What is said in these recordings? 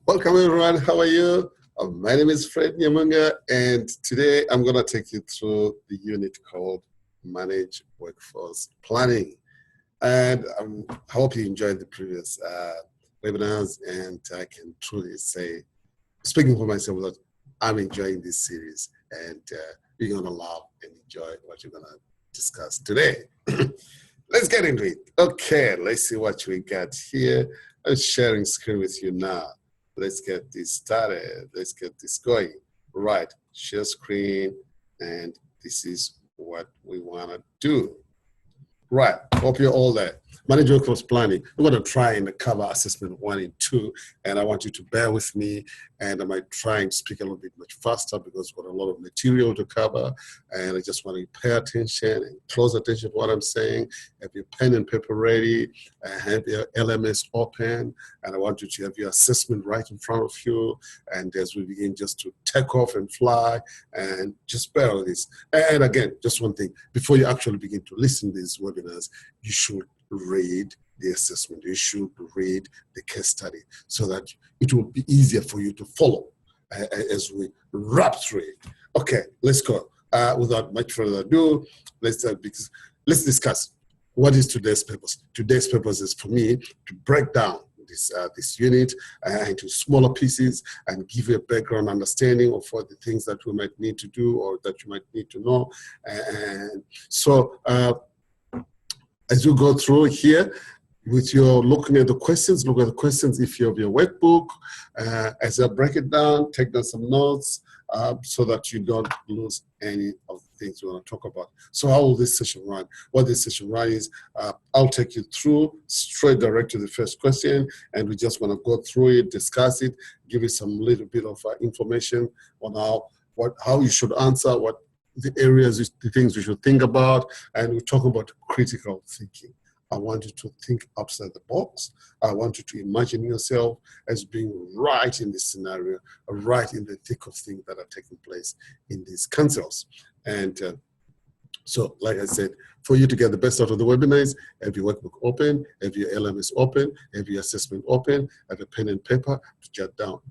Welcome everyone, how are you? My name is Fred Nyamunga, and today I'm going to take you through the unit called Manage Workforce Planning. And I hope you enjoyed the previous webinars, and I can truly say, speaking for myself, that I'm enjoying this series, and you're going to love and enjoy what you're going to discuss today. Let's get into it. Okay, let's see what we got here. I'm sharing screen with you now. Let's get this started. Let's get this going. Right, share screen, and this is what we want to do. Right, hope you're all there. Manage workforce planning. We're going to try and cover assessment 1 and 2, and I want you to bear with me, and I might try and speak a little bit much faster because we've got a lot of material to cover, and I just want you to pay attention and close attention to what I'm saying. Have your pen and paper ready, have your LMS open, and I want you to have your assessment right in front of you, and as we begin just to take off and fly, and just bear with this. And again, just one thing, before you actually begin to listen to these webinars, you should read the assessment. You should read the case study so that it will be easier for you to follow as we wrap through it. Okay, let's go. Without much further ado, let's discuss what is today's purpose. Today's purpose is for me to break down this unit into smaller pieces and give you a background understanding of what the things that we might need to do or that you might need to know. And so as you go through here, with your looking at the questions, look at the questions if you have your workbook. As I break it down, take down some notes so that you don't lose any of the things we want to talk about. So how will this session run? What this session run is, I'll take you through straight direct to the first question, and we just want to go through it, discuss it, give you some little bit of information on how you should answer, what the areas, the things you should think about, and we talk about critical thinking. I want you to think outside the box. I want you to imagine yourself as being right in this scenario, right in the thick of things that are taking place in these councils. And so, like I said, for you to get the best out of the webinars, have your workbook open, have your LMS open, have your assessment open, have a pen and paper to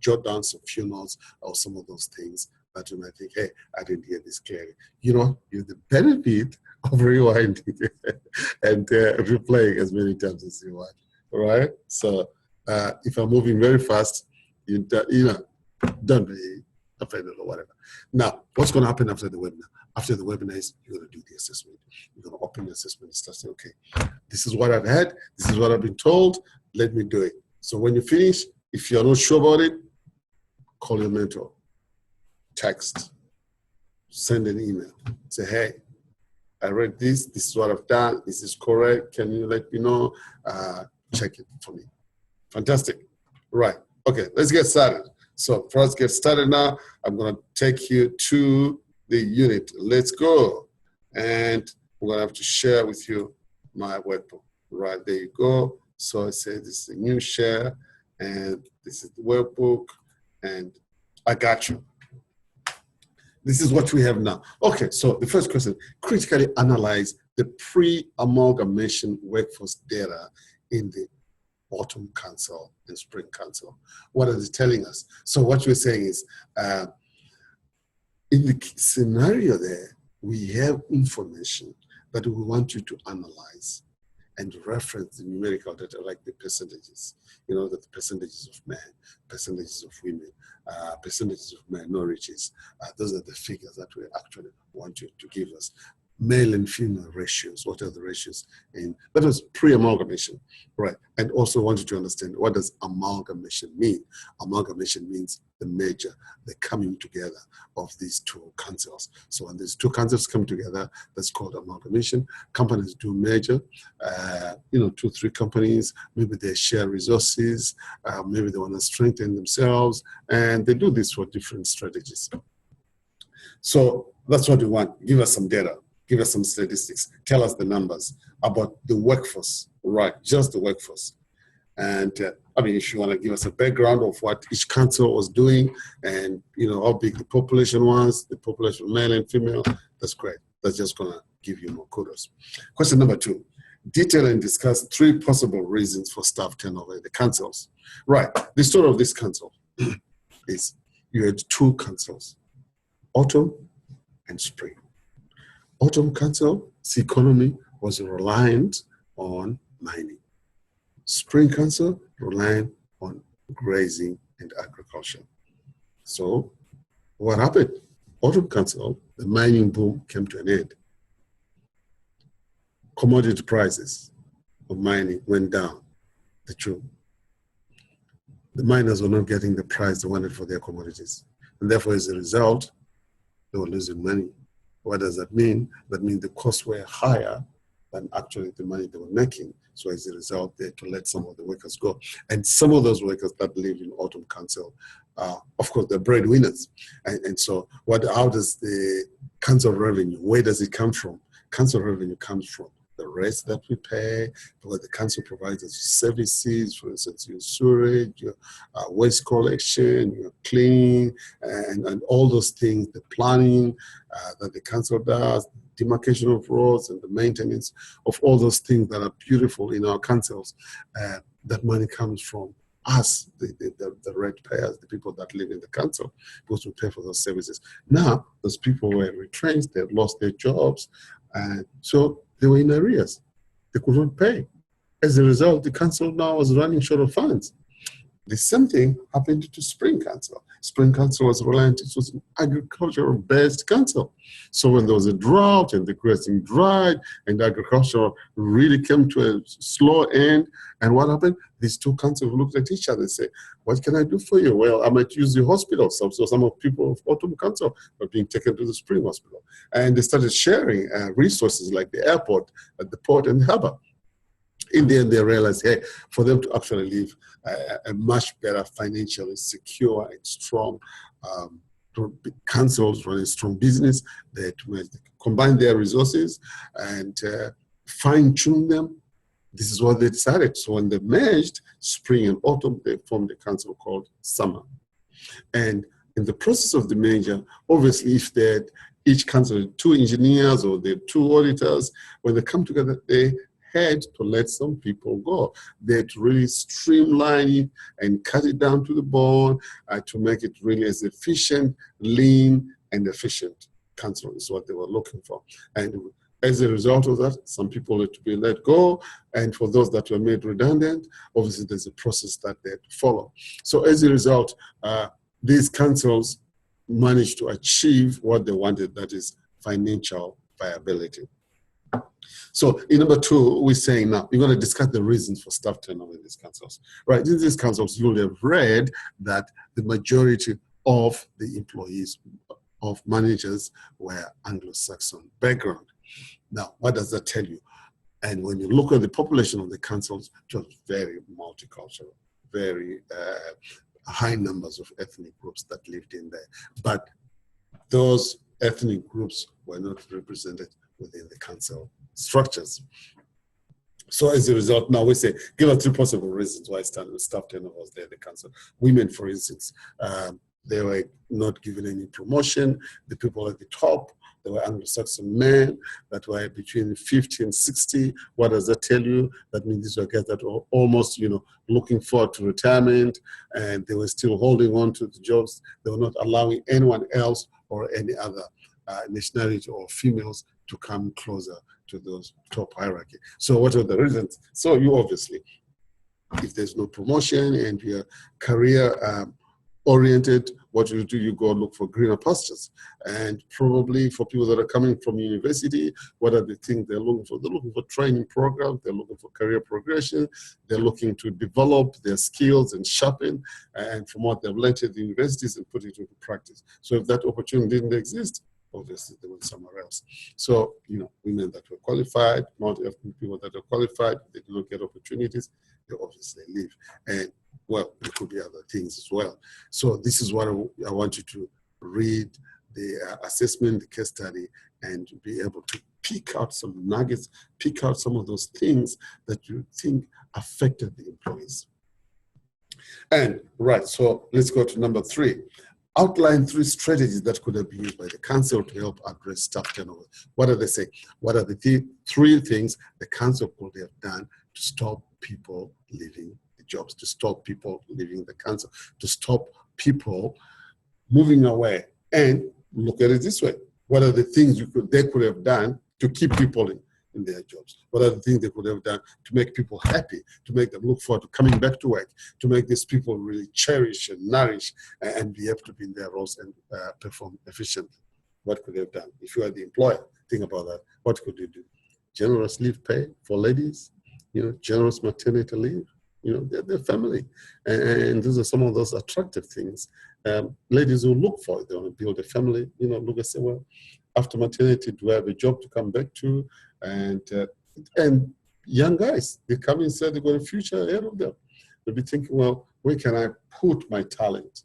jot down some few notes or some of those things that you might think, hey, I didn't hear this clearly. You know, you have the benefit of rewinding and replaying as many times as you want, all right? So if I'm moving very fast, you know, don't be offended or whatever. Now, what's going to happen after the webinar? After the webinar is you're going to do the assessment. You're going to open the assessment and start saying, okay, this is what I've had. This is what I've been told. Let me do it. So when you finish, if you're not sure about it, call your mentor. Text, send an email, say, hey, I read this is what I've done, this is correct, can you let me know? Check it for me. Fantastic. Right, okay, let's get started. So for us to get started now, I'm gonna take you to the unit. Let's go. And we're gonna have to share with you my workbook. Right, there you go. So I say this is a new share, and this is the workbook, and I got you. This is what we have now. Okay, so the first question, critically analyze the pre-amalgamation workforce data in the autumn council and spring council. What is it telling us? So what we're saying is, in the scenario there, we have information that we want you to analyze and reference the numerical data like the percentages, you know, the percentages of men, percentages of women, percentages of minorities. Those are the figures that we actually want you to give us. Male and female ratios, what are the ratios? And that was pre-amalgamation, right? And also want you to understand, what does amalgamation mean? Amalgamation means the merger, the coming together of these two councils. So when these two councils come together, that's called amalgamation. Companies do merger, you know, 2-3 companies, maybe they share resources, maybe they want to strengthen themselves, and they do this for different strategies. So that's what we want. Give us some data. Give us some statistics. Tell us the numbers about the workforce, right? Just the workforce. And I mean, if you want to give us a background of what each council was doing and, you know, how big the population was, the population, male and female, that's great. That's just going to give you more kudos. Question number 2, detail and discuss 3 possible reasons for staff turnover in the councils. Right, the story of this council. is you had two councils, autumn and spring. Autumn council's economy was reliant on mining. Spring council reliant on grazing and agriculture. So what happened? Autumn council, the mining boom came to an end. Commodity prices of mining went down the tube. The miners were not getting the price they wanted for their commodities. And therefore, as a result, they were losing money. What does that mean? That means the costs were higher than actually the money they were making. So as a result, they had to let some of the workers go. And some of those workers that live in Autumn Council, of course, they're breadwinners. And so how does the council revenue, where does it come from? Council revenue comes from the rates that we pay, because the council provides us services, for instance, your sewage, your waste collection, your cleaning, and all those things, the planning that the council does, demarcation of roads and the maintenance of all those things that are beautiful in our councils. That money comes from us, the ratepayers, the people that live in the council, because we pay for those services. Now, those people were retrenched, they've lost their jobs, and so they were in arrears. They couldn't pay. As a result, the council now was running short of funds. The same thing happened to Spring Council. Spring Council was reliant, it was an agricultural-based council. So when there was a drought and the grazing dried and agriculture really came to a slow end, and what happened? These two councils looked at each other and said, what can I do for you? Well, I might use the hospital. So some of people of Autumn Council were being taken to the Spring Hospital. And they started sharing resources like the airport, the port and the harbor. In the end, they realized, hey, for them to actually live a much better, financially secure and strong councils running strong business, they had to combine their resources and fine-tune them. This is what they decided. So when they merged Spring and Autumn, they formed a council called Summer. And in the process of the merger, obviously, if they had each council had two engineers or they had two auditors, when they come together, they had to let some people go. They had to really streamline it and cut it down to the bone to make it really as efficient, lean, and efficient council is what they were looking for. And as a result of that, some people had to be let go. And for those that were made redundant, obviously there's a process that they had to follow. So as a result, these councils managed to achieve what they wanted, that is financial viability. So in number two, we're saying now, we're going to discuss the reasons for staff turnover in these councils. Right, in these councils, you'll have read that the majority of the employees, of managers, were Anglo-Saxon background. Now, what does that tell you? And when you look at the population of the councils, it was very multicultural, very high numbers of ethnic groups that lived in there. But those ethnic groups were not represented within the council structures. So as a result, now we say, give us three possible reasons why staff turnover was there in the council. Women, for instance, they were not given any promotion. The people at the top, they were Anglo-Saxon men that were between 50 and 60. What does that tell you? That means these were guys that were almost, looking forward to retirement, and they were still holding on to the jobs. They were not allowing anyone else or any other nationality or females to come closer to those top hierarchy. So what are the reasons? So you obviously, if there's no promotion and you're career oriented, what you do, you go look for greener pastures. And probably for people that are coming from university, what are the things they're looking for? They're looking for training programs, they're looking for career progression, they're looking to develop their skills and sharpen, and from what they've learned at the universities and put it into practice. So if that opportunity didn't exist, obviously they went somewhere else. So, women that were qualified, multi-ethnic people that are qualified, they do not get opportunities, they obviously leave. And well, there could be other things as well. So this is what I want you to read the assessment, the case study, and be able to pick out some nuggets, pick out some of those things that you think affected the employees. And right, so let's go to number three. Outline three strategies that could have been used by the council to help address staff turnover. What do they say? What are the three things the council could have done to stop people leaving the jobs, to stop people leaving the council, to stop people moving away. And look at it this way. What are the things they could have done to keep people in their jobs? What are the things they could have done to make people happy, to make them look forward to coming back to work, to make these people really cherish and nourish and be able to be in their roles and perform efficiently? What could they have done? If you are the employer, think about that. What could you do? Generous leave pay for ladies, generous maternity leave, their family. And those are some of those attractive things. Ladies will look for it. They want to build a family, look and say, well, after maternity, do I have a job to come back to? And young guys, they come in and say they've got a future ahead of them. They'll be thinking, well, where can I put my talent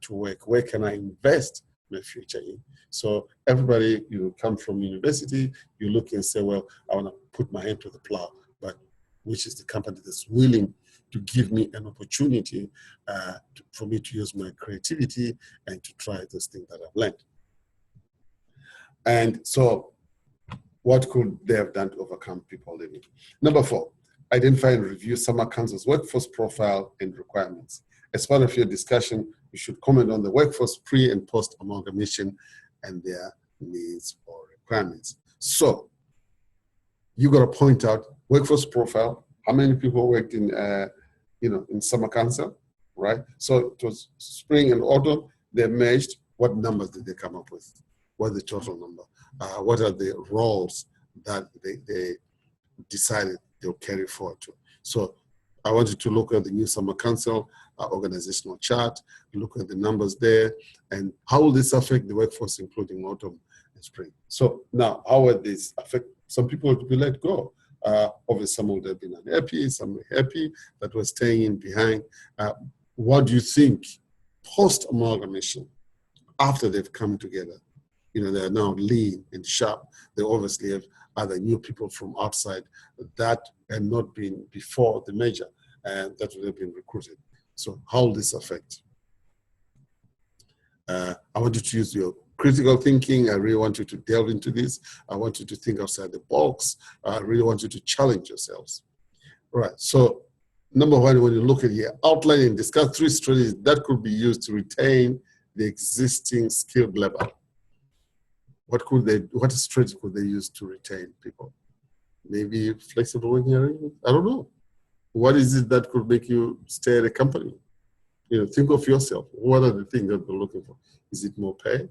to work? Where can I invest my future in? So everybody, come from university, you look and say, well, I want to put my hand to the plow, but which is the company that's willing to give me an opportunity for me to use my creativity and to try those things that I've learned. And so what could they have done to overcome people leaving? Number 4, identify and review Summer Council's workforce profile and requirements. As part of your discussion, you should comment on the workforce pre and post amalgamation and their needs or requirements. So you got to point out workforce profile, how many people worked in Summer Council, right? So it was spring and autumn, they merged. What numbers did they come up with? What's the total number? What are the roles that they decided they'll carry forward to? So I want you to look at the new Summer Council organizational chart, look at the numbers there, and how will this affect the workforce, including autumn and spring? So now, how will this affect? Some people will be let go. Obviously, some would have been unhappy, some were happy that were staying in behind. What do you think post-amalgamation, after they've come together? They're now lean and sharp. They obviously have other new people from outside that had not been before the merger and that would have been recruited. So how will this affect? I want you to use your critical thinking. I really want you to delve into this. I want you to think outside the box. I really want you to challenge yourselves. All right, so number 1, when you look at here, outline and discuss 3 strategies that could be used to retain the existing skilled labor. What strategy could they use to retain people? Maybe flexible working arrangements? I don't know. What is it that could make you stay at a company? Think of yourself. What are the things that they're looking for? Is it more pay?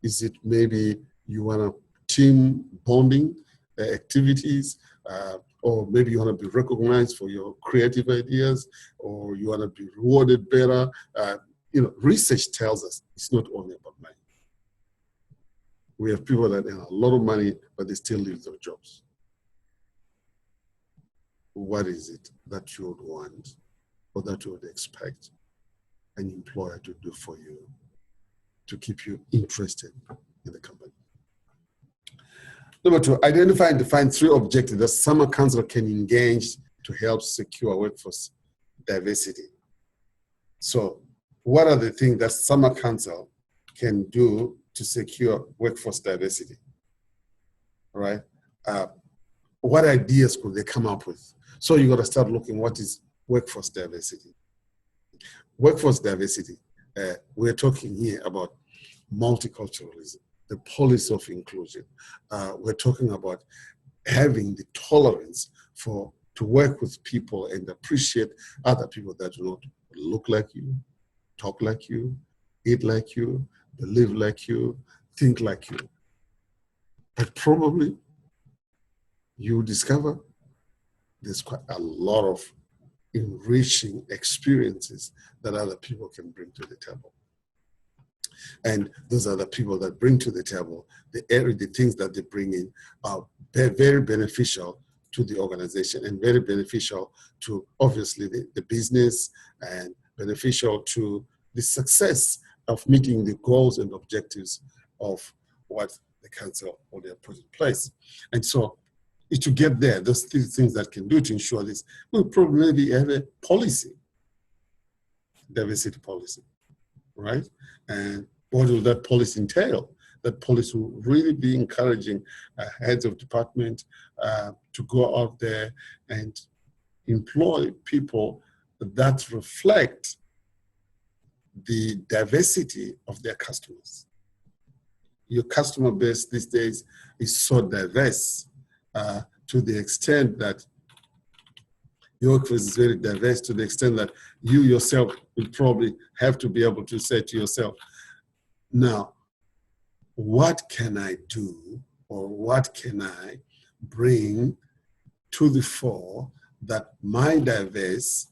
Is it maybe you want a team bonding activities? Or maybe you want to be recognized for your creative ideas, or you want to be rewarded better. Research tells us it's not only about money. We have people that earn a lot of money, but they still leave their jobs. What is it that you would want or that you would expect an employer to do for you to keep you interested in the company? Number 2, identify and define 3 objectives that Summer Council can engage to help secure workforce diversity. So what are the things that Summer Council can do to secure workforce diversity? All right? What ideas could they come up with? So you got to start looking, what is workforce diversity? Workforce diversity, we're talking here about multiculturalism, the policy of inclusion. We're talking about having the tolerance to work with people and appreciate other people that do not look like you, talk like you, eat like you, believe like you, think like you. But probably you discover there's quite a lot of enriching experiences that other people can bring to the table. And those are the people that bring to the table, the things that they bring in are very beneficial to the organization and very beneficial to, obviously, the business and beneficial to the success of meeting the goals and objectives of what the council already put in place. And so to get there, those 3 things that can do to ensure this, we'll probably maybe have a policy, diversity policy, right? And what will that policy entail? That policy will really be encouraging heads of department to go out there and employ people that reflect the diversity of their customers. Your customer base these days is so diverse to the extent that your workforce is very diverse, to the extent that you yourself will probably have to be able to say to yourself, now, what can I do, or what can I bring to the fore that my diverse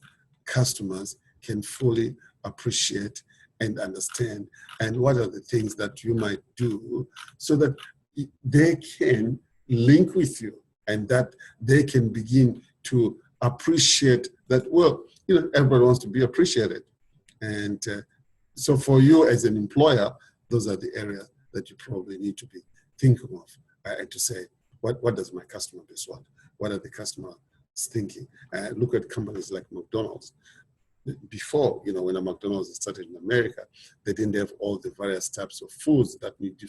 customers can fully appreciate and understand, and what are the things that you might do so that they can link with you and that they can begin to appreciate that, well, everybody wants to be appreciated. And so for you as an employer, those are the areas that you probably need to be thinking of and to say, what does my customer base want? What are the customers thinking? Look at companies like McDonald's. Before, when a McDonald's started in America, they didn't have all the various types of foods that meet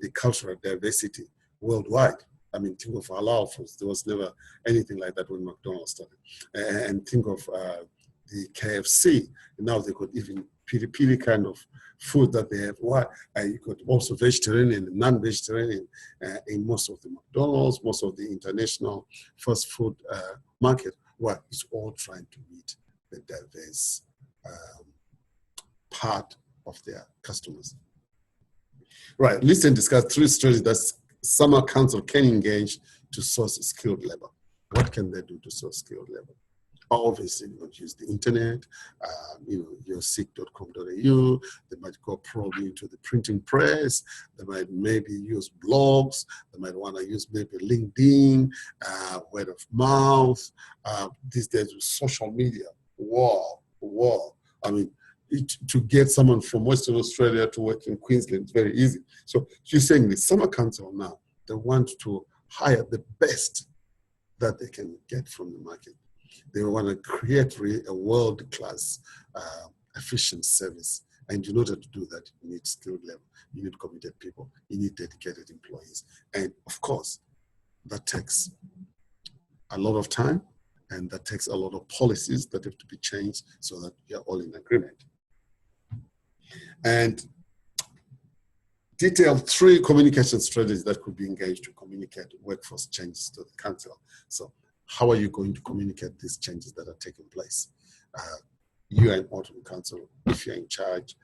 the cultural diversity worldwide. I mean, think of halal foods. There was never anything like that when McDonald's started. And think of the KFC. Now they got even piri-piri kind of food that they have. Why? You got also vegetarian and non-vegetarian in most of the McDonald's, most of the international fast food market. Why? It's all trying to meet the diverse part of their customers. Right, listen, discuss 3 strategies that Summer Council can engage to source skilled labor. What can they do to source skilled labor? Obviously, you use the internet, your seek.com.au. They might go probably into the printing press. They might maybe use blogs. They might want to use maybe LinkedIn, word of mouth. These days with social media, wow. I mean, to get someone from Western Australia to work in Queensland is very easy. So you're saying the Summer Council now, they want to hire the best that they can get from the market. They want to create a world-class, efficient service. And in order to do that, you need skilled labor, you need committed people, you need dedicated employees. And of course, that takes a lot of time, and that takes a lot of policies that have to be changed so that we are all in agreement. And detail 3 communication strategies that could be engaged to communicate workforce changes to the council. So how are you going to communicate these changes that are taking place? You are an Autumn Council. If you're in charge,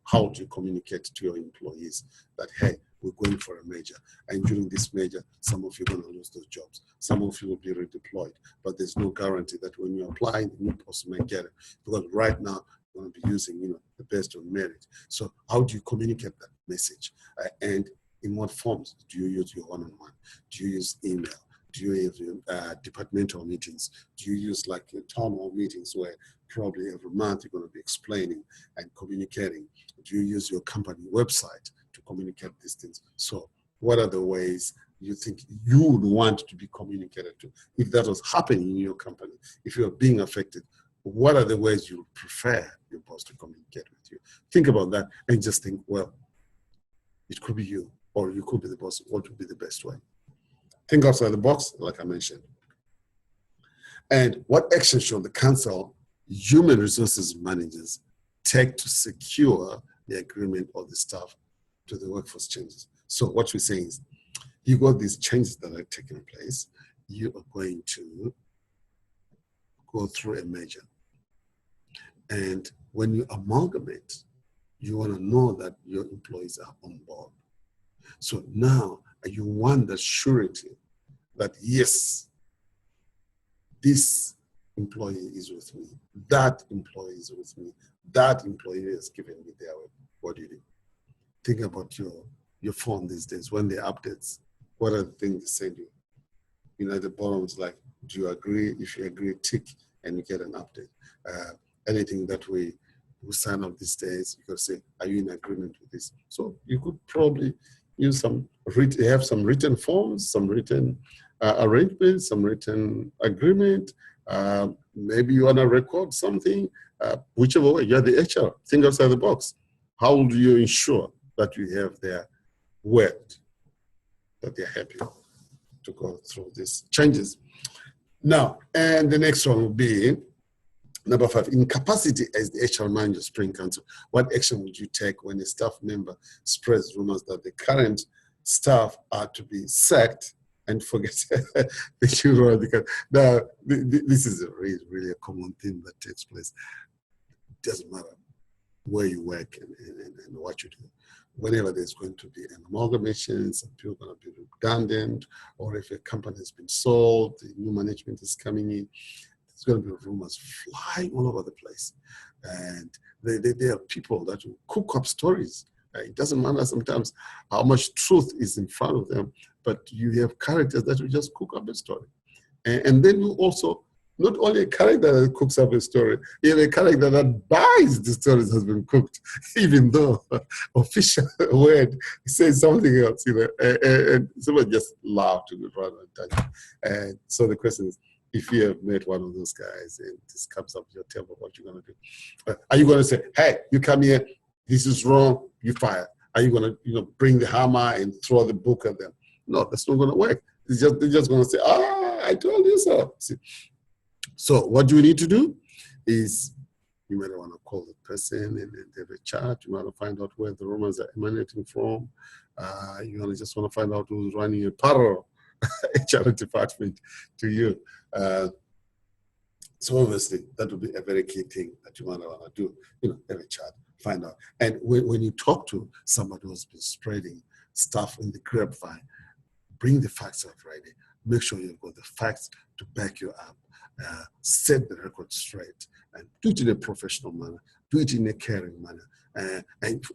how do you communicate to your employees that, hey, we're going for a merger, and during this merger, some of you are going to lose those jobs. Some of you will be redeployed, but there's no guarantee that when you apply, the new post may get it. Because right now, you're going to be using, the best on merit. So how do you communicate that message? And in what forms? Do you use your one-on-one? Do you use email? Do you have departmental meetings? Do you use like town hall meetings where probably every month you're going to be explaining and communicating? Do you use your company website to communicate these things? So what are the ways you think you would want to be communicated to? If that was happening in your company, if you're being affected, what are the ways you would prefer your boss to communicate with you? Think about that and just think, well, it could be you or you could be the boss. What would be the best way? Think outside the box, like I mentioned. And what action should the council human resources managers take to secure the agreement of the staff to the workforce changes? So what we're saying is, you got these changes that are taking place, you are going to go through a merger. And when you amalgamate, you want to know that your employees are on board. So now you want the surety that, yes, this employee is with me, that employee is with me, that employee is giving me their word. What do you do? Think about your phone these days. When there are updates, what are the things they send you? At the bottom, it's like, do you agree? If you agree, tick, and you get an update. Anything that we sign up these days, you could say, are you in agreement with this? So you could probably use have some written forms, some written arrangements, some written agreement. Maybe you want to record something, whichever way. You're the HR. Think outside the box. How will you ensure that you have their word, that they're happy to go through these changes? Now, and the next one will be Number 5, incapacity as the HR manager, spring council. What action would you take when a staff member spreads rumors that the current staff are to be sacked and forget the new role? Because now, this is a really a common thing that takes place. It doesn't matter where you work and what you do. Whenever there's going to be an amalgamation, some people are going to be redundant, or if a company has been sold, the new management is coming in, there's going to be rumors flying all over the place. And there are people that will cook up stories. It doesn't matter sometimes how much truth is in front of them, but you have characters that will just cook up a story. And then you also, not only a character that cooks up a story, you have a character that buys the stories has been cooked, even though official word says something else, and someone just laughed rather than touch. And so the question is, if you have met one of those guys and this comes up to your table, what are you going to do? Are you going to say, hey, you come here, this is wrong, you fire? Are you going to bring the hammer and throw the book at them? No, that's not going to work. They're just going to say, I told you so. See? So what you need to do is you might want to call the person and have a chat. You want to find out where the rumors are emanating from. You just want to find out who's running a parallel HR department to you. So obviously that would be a very key thing that you want to do. Have a chat, find out. And when you talk to somebody who's been spreading stuff in the grapevine, bring the facts up ready. Make sure you've got the facts to back you up. Set the record straight and do it in a professional manner, do it in a caring manner, and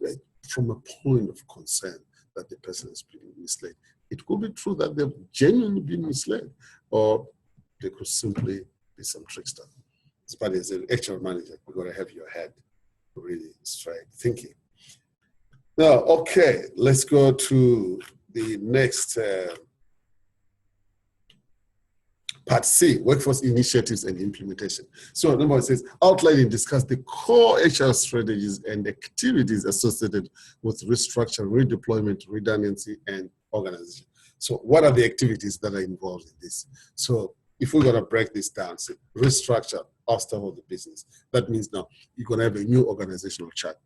from a point of concern that the person has been misled. It could be true that they've genuinely been misled, or they could simply be some trickster. But as an HR manager, you've got to have your head really straight thinking. Now, okay, let's go to the next Part C, workforce initiatives and implementation. So number 1 says, outline and discuss the core HR strategies and activities associated with restructure, redeployment, redundancy, and organization. So what are the activities that are involved in this? So if we're going to break this down, say restructure, oust of the business. That means now you're going to have a new organizational chart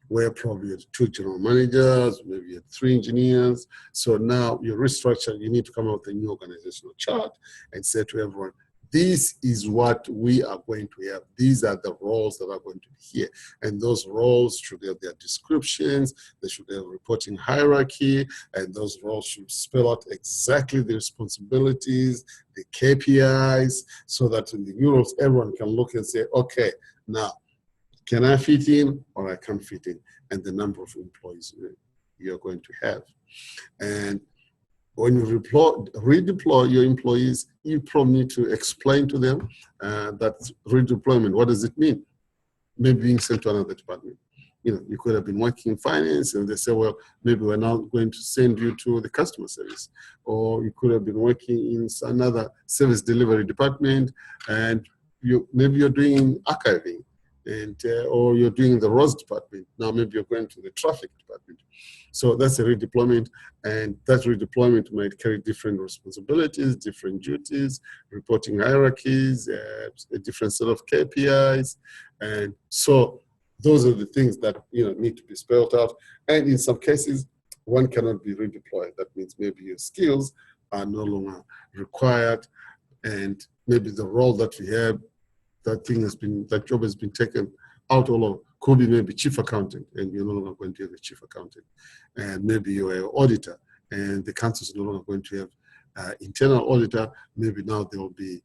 where probably you had 2 general managers, maybe you had 3 engineers. So now you restructure, you need to come up with a new organizational chart and say to everyone, this is what we are going to have. These are the roles that are going to be here. And those roles should have their descriptions, they should have a reporting hierarchy, and those roles should spell out exactly the responsibilities, the KPIs, so that in the new roles, everyone can look and say, okay, now, can I fit in or I can't fit in? And the number of employees you're going to have. And when you redeploy your employees, you probably need to explain to them that redeployment, what does it mean? Maybe being sent to another department. You could have been working in finance and they say, well, maybe we're now going to send you to the customer service. Or you could have been working in another service delivery department and maybe you're doing archiving. Or you're doing the ROS department. Now maybe you're going to the traffic department. So that's a redeployment, and that redeployment might carry different responsibilities, different duties, reporting hierarchies, a different set of KPIs. And so those are the things that need to be spelled out. And in some cases, one cannot be redeployed. That means maybe your skills are no longer required, and maybe the role that we have, that job has been taken out of, could be maybe chief accountant, and you're no longer going to have a chief accountant. And maybe you're an auditor, and the council is no longer going to have internal auditor. Maybe now they will be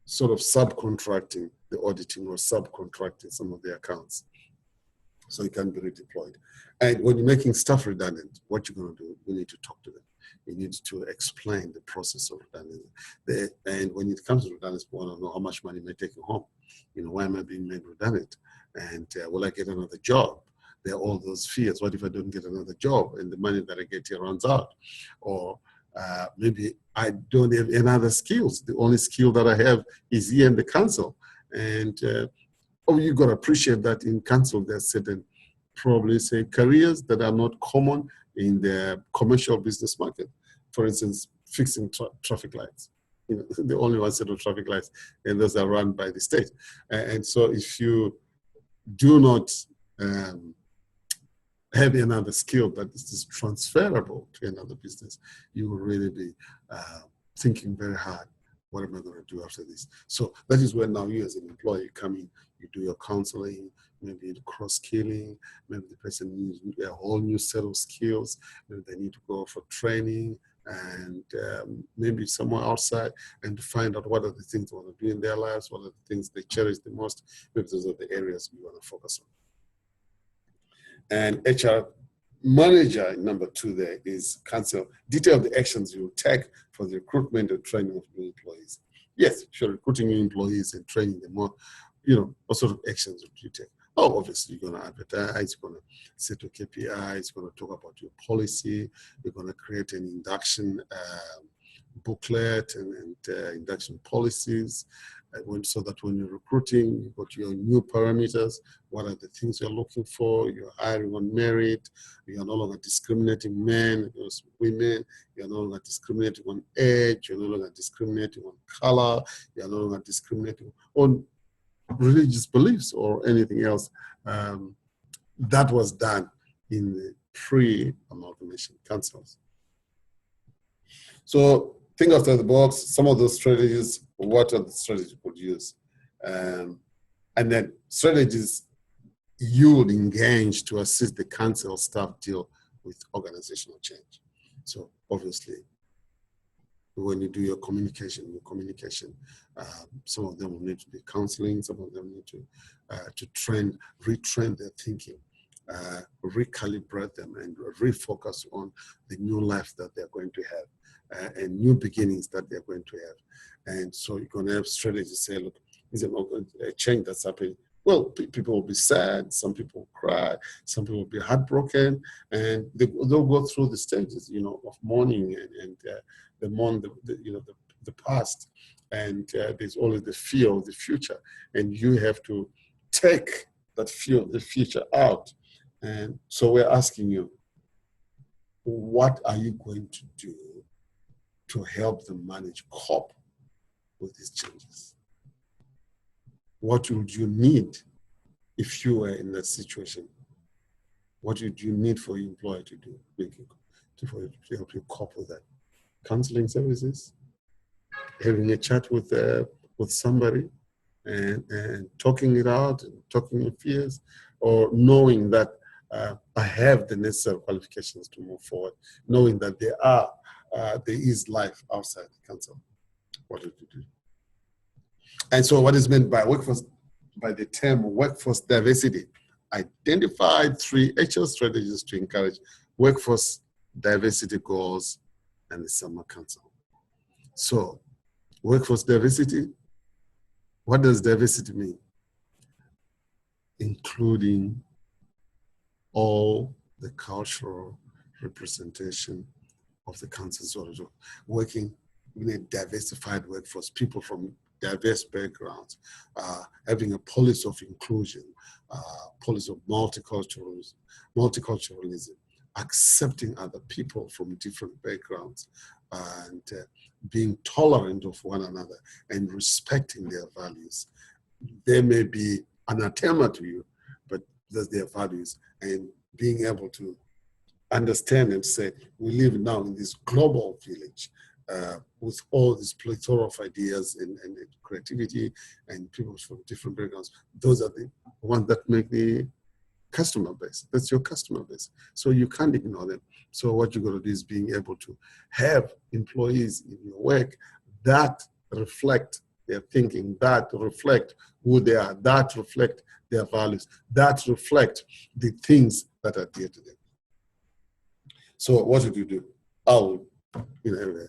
sort of subcontracting the auditing or subcontracting some of the accounts. So it can be redeployed. And when you're making staff redundant, what you're going to do, you need to talk to them. You need to explain the process of redundancy. And when it comes to redundancy, we want to know how much money am I taking home? Why am I being made redundant? And will I get another job? There are all those fears. What if I don't get another job and the money that I get here runs out? Or maybe I don't have any other skills. The only skill that I have is here in the council. And you've got to appreciate that in council there are certain, probably say, careers that are not common in the commercial business market. For instance, fixing traffic lights. the only one set of traffic lights, and those are run by the state. And so if you do not have another skill that is transferable to another business, you will really be thinking very hard, what am I going to do after this? So that is where now you as an employee come in, you do your counseling, maybe cross-skilling, maybe the person needs a whole new set of skills, maybe they need to go for training, and maybe somewhere outside, and to find out what are the things they want to do in their lives, what are the things they cherish the most, maybe those are the areas we want to focus on. And HR manager, number 2 there, is counsel, detail the actions you will take for the recruitment and training of new employees. Yes, if you're recruiting new employees and training them more, what sort of actions would you take? Oh, obviously, you're going to advertise, you're going to set your KPIs, you're going to talk about your policy, you're going to create an induction booklet and induction policies, so that when you're recruiting, you've got your new parameters, what are the things you're looking for, you're hiring on merit, you're no longer discriminating men, women, you're no longer discriminating on age, you're no longer discriminating on color, you're no longer discriminating on religious beliefs or anything else. That was done in the pre-amalgamation councils. So think outside the box, some of those strategies, what are the strategies you could use? And then strategies you would engage to assist the council staff deal with organizational change. So obviously, when you do your communication, some of them will need to be counseling, some of them need to retrain their thinking, recalibrate them, and refocus on the new life that they're going to have, and new beginnings that they're going to have. And so you're going to have strategies say, look, is a change that's happening. Well, people will be sad, some people will cry, some people will be heartbroken, and they'll go through the stages, of mourning and the mourn the past, and there's always the fear of the future, and you have to take that fear of the future out. And so we're asking you, what are you going to do to help them cope with these changes? What would you need if you were in that situation? What would you need for your employer to do to help you cope with that? Counseling services, having a chat with somebody, and talking it out, and talking your fears, or knowing that I have the necessary qualifications to move forward, knowing that there is life outside the council. What would you do? And so what is meant by the term workforce diversity? Identified 3 HR strategies to encourage workforce diversity goals and the summer council. So workforce diversity, what does diversity mean? Including all the cultural representation of the council, sort of working in a diversified workforce, people from diverse backgrounds, having a policy of inclusion, policy of multiculturalism, accepting other people from different backgrounds, and being tolerant of one another and respecting their values. They may be anathema to you, but that's their values, and being able to understand and say, we live now in this global village, with all this plethora of ideas and creativity and people from different backgrounds. Those are the ones that make the customer base. That's your customer base. So you can't ignore them. So what you're going to do is being able to have employees in your work that reflect their thinking, that reflect who they are, that reflect their values, that reflect the things that are dear to them. So what would you do? I would, have a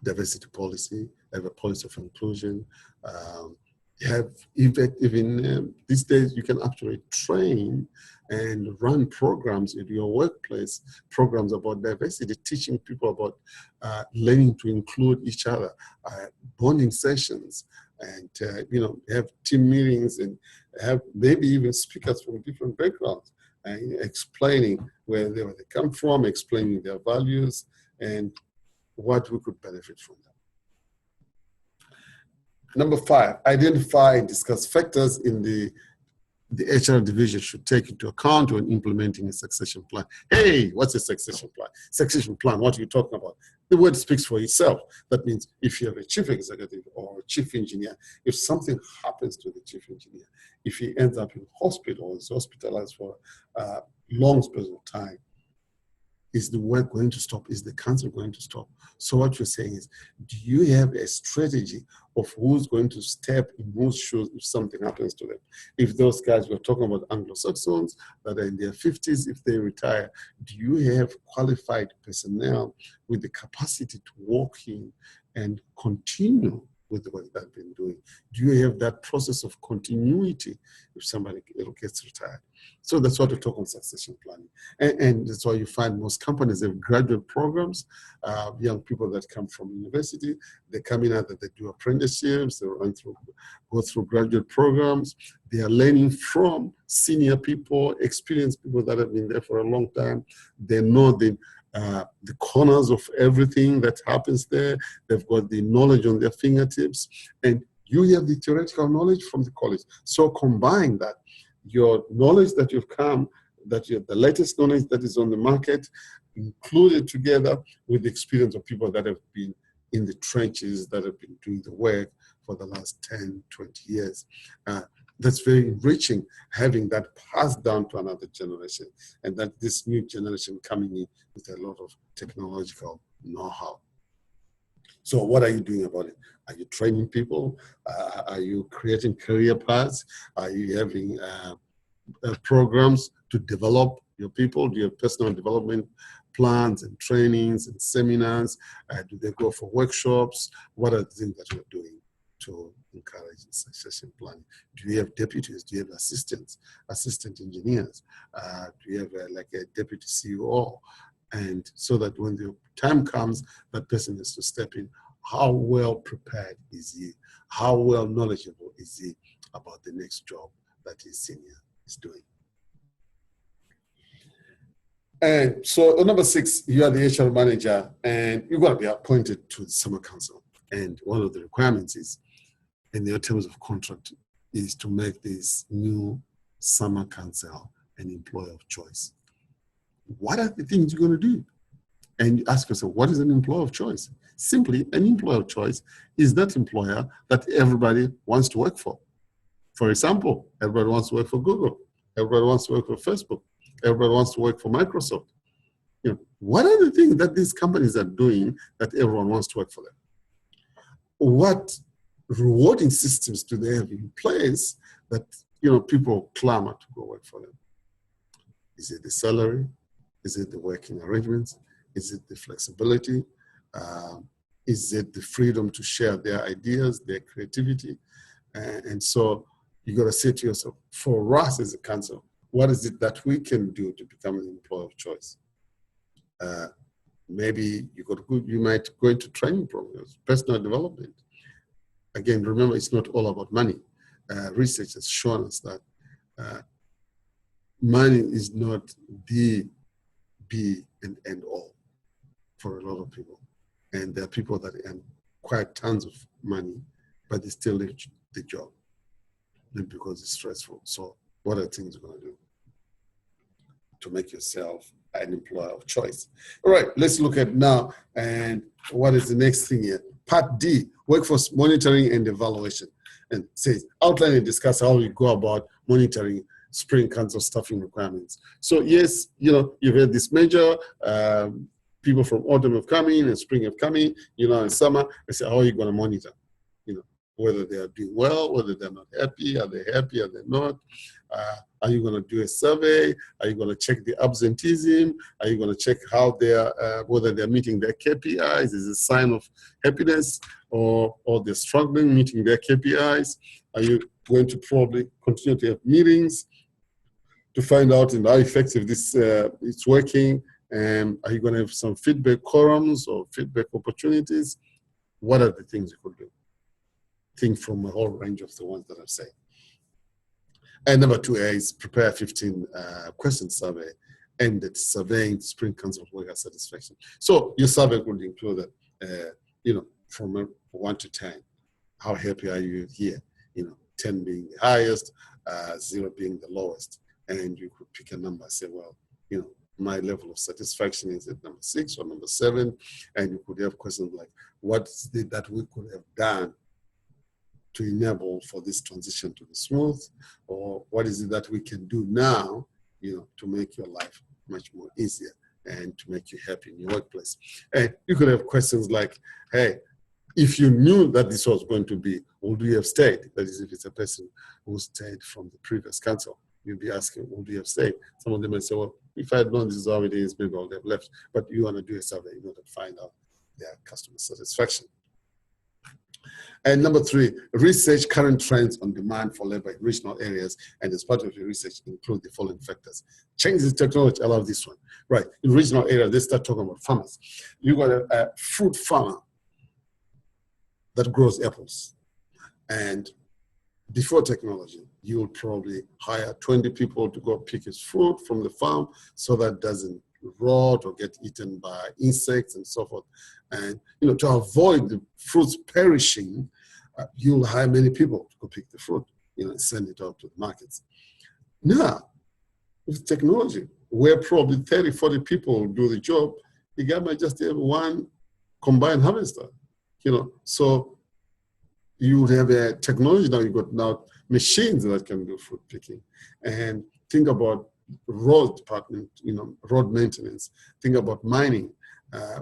diversity policy, have a policy of inclusion, have even these days you can actually train and run programs in your workplace, programs about diversity, teaching people about learning to include each other, bonding sessions, and have team meetings, and have maybe even speakers from different backgrounds, explaining where they come from, explaining their values, and what we could benefit from them. Number 5, identify and discuss factors in the HR division should take into account when implementing a succession plan. Hey, what's a succession plan? Succession plan, what are you talking about? The word speaks for itself. That means if you have a chief executive or a chief engineer, if something happens to the chief engineer, if he ends up in hospital or is hospitalized for a long space of time, is the work going to stop? Is the council going to stop? So what you're saying is, do you have a strategy of who's going to step in whose shoes if something happens to them? If those guys, we're talking about Anglo-Saxons that are in their 50s, if they retire, do you have qualified personnel with the capacity to walk in and continue with what they've been doing? Do you have that process of continuity if somebody gets retired? So that's what we talk on succession planning. And that's why you find most companies have graduate programs, young people that come from university, they come in either they do apprenticeships, they go through graduate programs, they are learning from senior people, experienced people that have been there for a long time. They know the corners of everything that happens there. They've got the knowledge on their fingertips, and you have the theoretical knowledge from the college. So combine that, your knowledge that you've come, that you have the latest knowledge that is on the market, included together with the experience of people that have been in the trenches, that have been doing the work for the last 10, 20 years. That's very enriching, having that passed down to another generation, and that this new generation coming in with a lot of technological know-how. So what are you doing about it? Are you training people? Are you creating career paths? Are you having programs to develop your people? Do you have personal development plans and trainings and seminars? Do they go for workshops? What are the things that you're doing to encourage succession planning? Do you have deputies? Do you have assistants, assistant engineers? Do you have like a deputy CEO? And so that when the time comes, that person has to step in. How well prepared is he? How well knowledgeable is he about the next job that his senior is doing? And so number 6, you are the HR manager and you're going to be appointed to the summer council. And one of the requirements is, in their terms of contract, is to make this new summer council an employer of choice. What are the things you're going to do? And you ask yourself, what is an employer of choice? Simply, an employer of choice is that employer that everybody wants to work for. For example, everybody wants to work for Google. Everybody wants to work for Facebook. Everybody wants to work for Microsoft. You know, what are the things that these companies are doing that everyone wants to work for them? What rewarding systems do they have in place that, you know, people clamor to go work for them? Is it the salary? Is it the working arrangements? Is it the flexibility? Is it the freedom to share their ideas, their creativity? And so you got to say to yourself, for us as a council, what is it that we can do to become an employer of choice? Maybe you might go into training programs, personal development. Again, remember, it's not all about money. Research has shown us that money is not the be and end all for a lot of people. And there are people that earn quite tons of money, but they still leave the job because it's stressful. So what are things you're going to do to make yourself an employer of choice? All right, let's look at now. And what is the next thing here? Part D, workforce monitoring and evaluation. And says, outline and discuss how we go about monitoring spring council staffing requirements. So yes, you know, you've had this measure, people from autumn have come in and spring have come in, you know, in summer, they say, how are you going to monitor? You know, whether they are doing well, whether they're not happy, are they happy, are they not? Are you going to do a survey? Are you going to check the absenteeism? Are you going to check how they're, whether they're meeting their KPIs? Is it a sign of happiness, or they're struggling meeting their KPIs? Are you going to probably continue to have meetings to find out how effective this it's working? And are you going to have some feedback forums or feedback opportunities? What are the things you could do? Think from a whole range of the ones that I've said. And number 2A is prepare 15 question survey aimed at surveying spring council worker satisfaction. So your survey would include, you know, from 1 to 10. how happy are you here? 10 being the highest, 0 being the lowest. And you could pick a number and say, well, my level of satisfaction is at number 6 or number 7. And you could have questions like, what's it that we could have done to enable for this transition to be smooth? Or what is it that we can do now, to make your life much more easier and to make you happy in your workplace? And you could have questions like, hey, if you knew that this was going to be, would you have stayed? That is, if it's a person who stayed from the previous council, you'd be asking, would you have stayed? Some of them might say, well, if I had known this is how it is, maybe I would have left. But you want to do a survey in order to find out their customer satisfaction. And number 3, research current trends on demand for labor in regional areas, and as part of your research include the following factors. Changes in technology, I love this one. Right, in regional areas, they start talking about farmers. You got a fruit farmer that grows apples. And before technology, you'll probably hire 20 people to go pick his fruit from the farm so that it doesn't rot or get eaten by insects and so forth. And to avoid the fruits perishing, you'll hire many people to go pick the fruit, and send it out to the markets. Now, with technology, where probably 30, 40 people do the job, the guy might just have one combined harvester. So you have a technology now, you got now machines that can do fruit picking. And think about road department, road maintenance. Think about mining,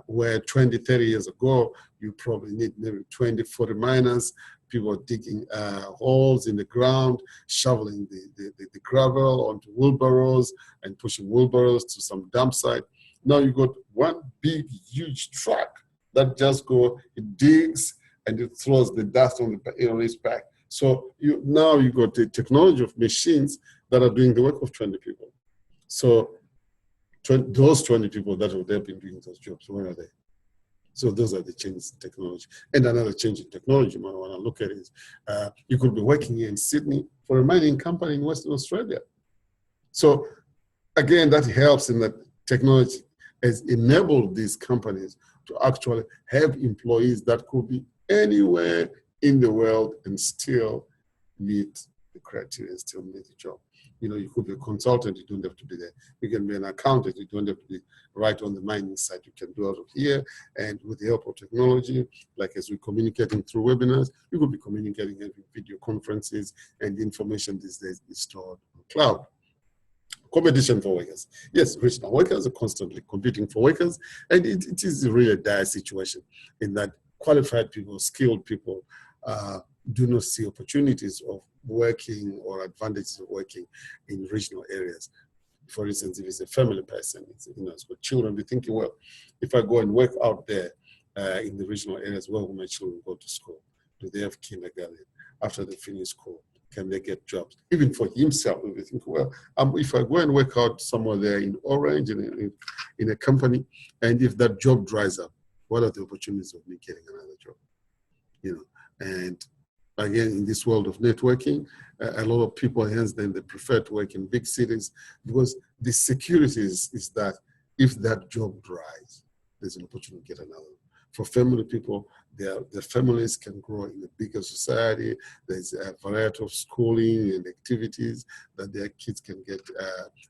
where 20, 30 years ago, you probably need maybe 20, 40 miners, people digging holes in the ground, shoveling the gravel onto wheelbarrows and pushing wheelbarrows to some dump site. Now you got one big, huge truck that just it digs, and it throws the dust on its back. So now you got the technology of machines that are doing the work of 20 people. So those 20 people that would have been doing those jobs, where are they? So those are the changes in technology. And another change in technology, when I want to look at it, is you could be working here in Sydney for a mining company in Western Australia. So again, that helps in that technology has enabled these companies to actually have employees that could be anywhere in the world and still meet the criteria and still meet the job. You could be a consultant, you don't have to be there. You can be an accountant, you don't have to be right on the mining site. You can do out of here, and with the help of technology, like as we're communicating through webinars, you could be communicating having video conferences, and the information these days is stored on cloud. Competition for workers. Yes, regional workers are constantly competing for workers, and it is really a dire situation in that qualified people, skilled people, do not see opportunities of working or advantages of working in regional areas. For instance, if it's a family person, it's got children, be thinking, well, if I go and work out there in the regional areas, where will my children go to school? Do they have kindergarten? After they finish school, can they get jobs? Even for himself, if you think, well, if I go and work out somewhere there in Orange, in a company, and if that job dries up, what are the opportunities of me getting another job? And again, in this world of networking, a lot of people, hence then they prefer to work in big cities, because the security is that if that job dries, there's an opportunity to get another. For family people, their families can grow in a bigger society. There's a variety of schooling and activities that their kids can get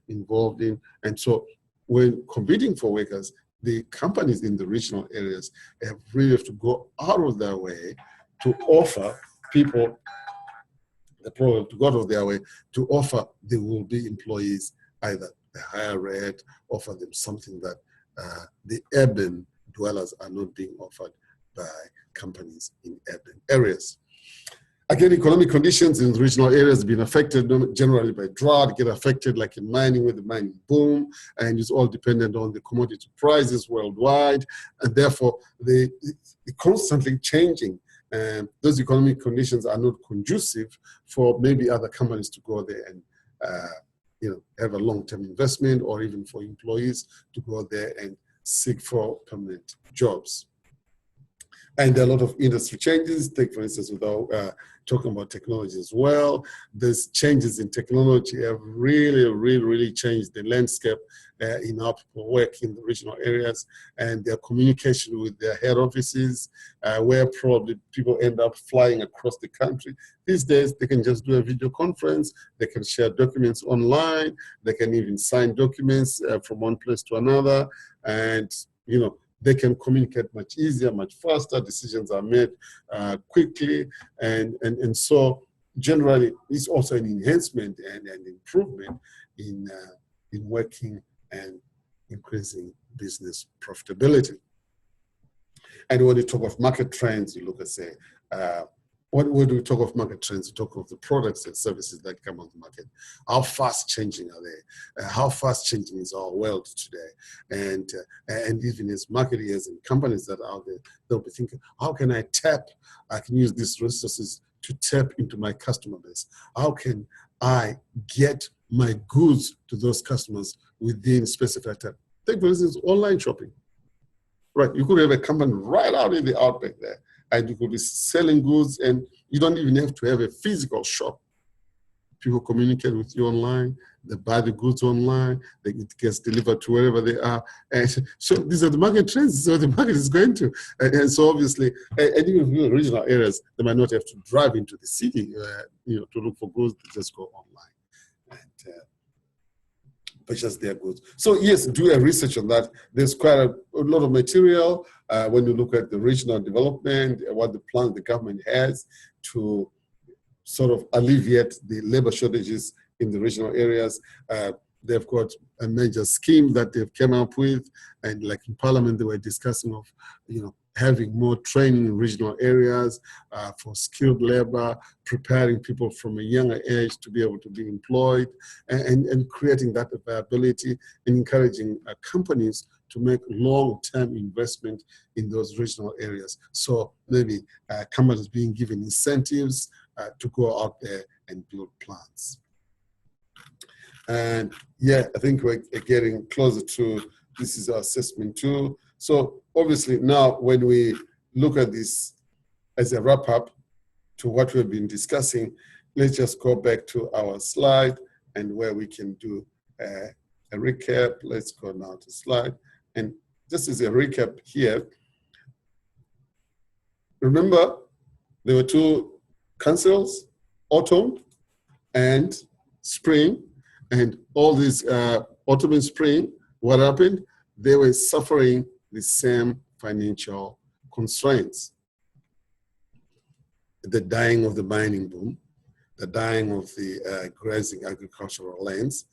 involved in. And so when competing for workers, the companies in the regional areas really have to go out of their way to offer people the program, to go out of their way to offer the will-be employees either a higher rate, offer them something that the urban dwellers are not being offered by companies in urban areas. Again, economic conditions in regional areas have been affected generally by drought, get affected like in mining with the mining boom, and it's all dependent on the commodity prices worldwide, and therefore they're constantly changing. And those economic conditions are not conducive for maybe other companies to go there and have a long-term investment, or even for employees to go there and seek for permanent jobs. And there are a lot of industry changes. Take, for instance, with our talking about technology as well. These changes in technology have really changed the landscape in how people work in the regional areas and their communication with their head offices, where probably people end up flying across the country. These days, they can just do a video conference, they can share documents online, they can even sign documents from one place to another, and they can communicate much easier, much faster, decisions are made quickly, and so generally it's also an enhancement and an improvement in working and increasing business profitability. And when you talk of market trends, you look at, say, when we talk of market trends, we talk of the products and services that come on the market. How fast changing are they? How fast changing is our world today? And even as marketers and companies that are out there, they'll be thinking, how can I can use these resources to tap into my customer base? How can I get my goods to those customers within specified time? Take, for instance, online shopping. Right, you could have a company right out in the outback there, and you could be selling goods, and you don't even have to have a physical shop. People communicate with you online, they buy the goods online, it gets delivered to wherever they are. And so these are the market trends, so the market is going to. And so obviously, and even in regional areas, they might not have to drive into the city to look for goods, they just go online and purchase their goods. So yes, do a research on that. There's quite a lot of material when you look at the regional development, what the plan the government has to sort of alleviate the labor shortages in the regional areas. They've got a major scheme that they've come up with, and like in Parliament, they were discussing of, having more training in regional areas for skilled labor, preparing people from a younger age to be able to be employed, and creating that viability and encouraging companies to make long-term investment in those regional areas. So maybe companies being given incentives to go out there and build plants. And yeah, I think we're getting closer to, this is our assessment too. So obviously now when we look at this as a wrap up to what we've been discussing, let's just go back to our slide and where we can do a recap. Let's go now to slide. And just as a recap here, remember there were two councils, autumn and spring, and all these autumn and spring, what happened? They were suffering the same financial constraints. The dying of the mining boom, the dying of the grazing agricultural lands,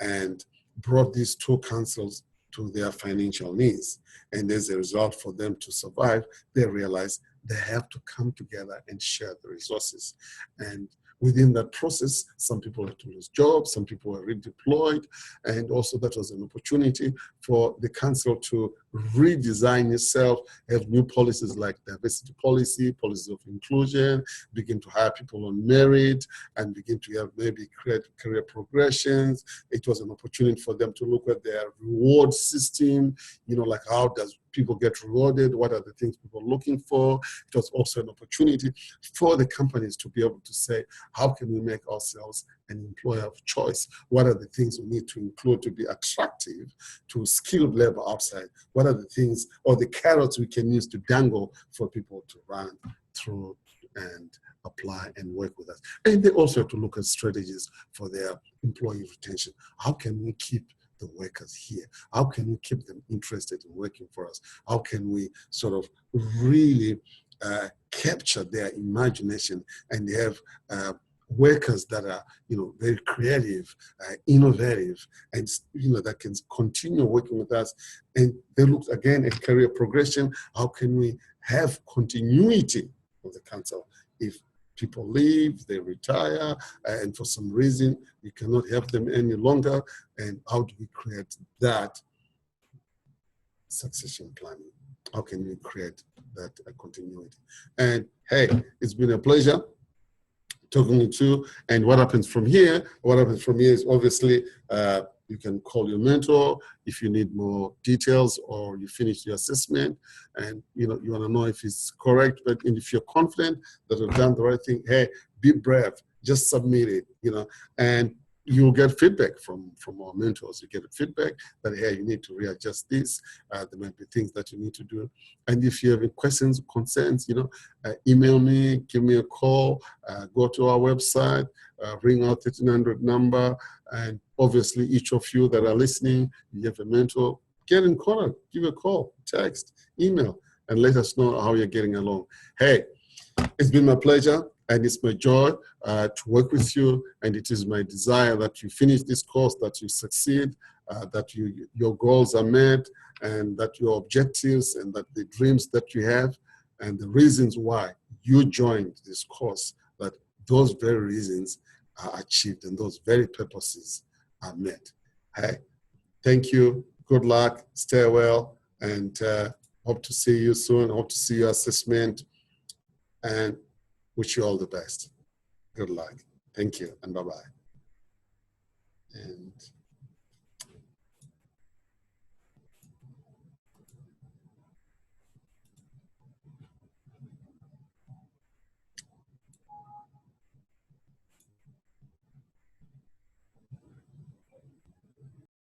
and brought these two councils to their financial needs. And as a result, for them to survive, they realized they have to come together and share the resources. And within that process, some people had to lose jobs, some people were redeployed, and also that was an opportunity for the council to redesign itself, have new policies like diversity policy, policies of inclusion, begin to hire people on merit, and begin to have maybe create career progressions. It was an opportunity for them to look at their reward system, like how does people get rewarded, what are the things people are looking for. It was also an opportunity for the companies to be able to say, how can we make ourselves an employer of choice? What are the things we need to include to be attractive to skilled labor outside? What are the things or the carrots we can use to dangle for people to run through and apply and work with us? And they also have to look at strategies for their employee retention. How can we keep the workers here? How can we keep them interested in working for us? How can we sort of really capture their imagination and have workers that are, very creative, innovative, and that can continue working with us? And they look again at career progression. How can we have continuity of the council? If people leave, they retire, and for some reason we cannot have them any longer, and how do we create that succession planning? How can we create that continuity? And hey, it's been a pleasure talking to you. And what happens from here is obviously You can call your mentor if you need more details or you finish your assessment and you want to know if it's correct. But if you're confident that you've done the right thing, hey, be brave. Just submit it, and you'll get feedback from our mentors. You get feedback that, hey, you need to readjust this. There might be things that you need to do. And if you have any questions, concerns, email me, give me a call, go to our website, ring our 1300 number. And obviously, each of you that are listening, you have a mentor, get in contact, give a call, text, email, and let us know how you're getting along. Hey, it's been my pleasure. And it's my joy to work with you. And it is my desire that you finish this course, that you succeed, that your goals are met, and that your objectives and that the dreams that you have and the reasons why you joined this course, that those very reasons are achieved and those very purposes are met. Hey, thank you. Good luck. Stay well. And hope to see you soon. Hope to see your assessment. And wish you all the best. Good luck. Thank you, and bye-bye.